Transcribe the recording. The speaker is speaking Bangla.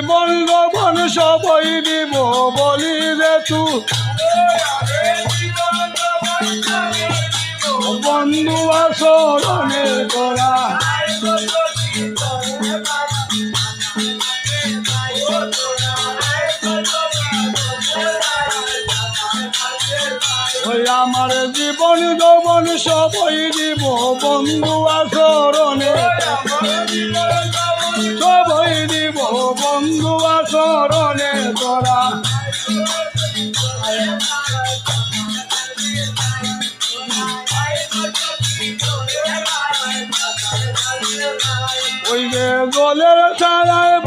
জীবন যৌবন সবই দিব বলি রে তুই বন্ধু আসরণে তোরা ওই আমার জীবন যৌবন সবই দিব বন্ধু আসরণে সবই দিব বন্ধু আসরণে তোরা ওই যে গোলের ছাড়ায়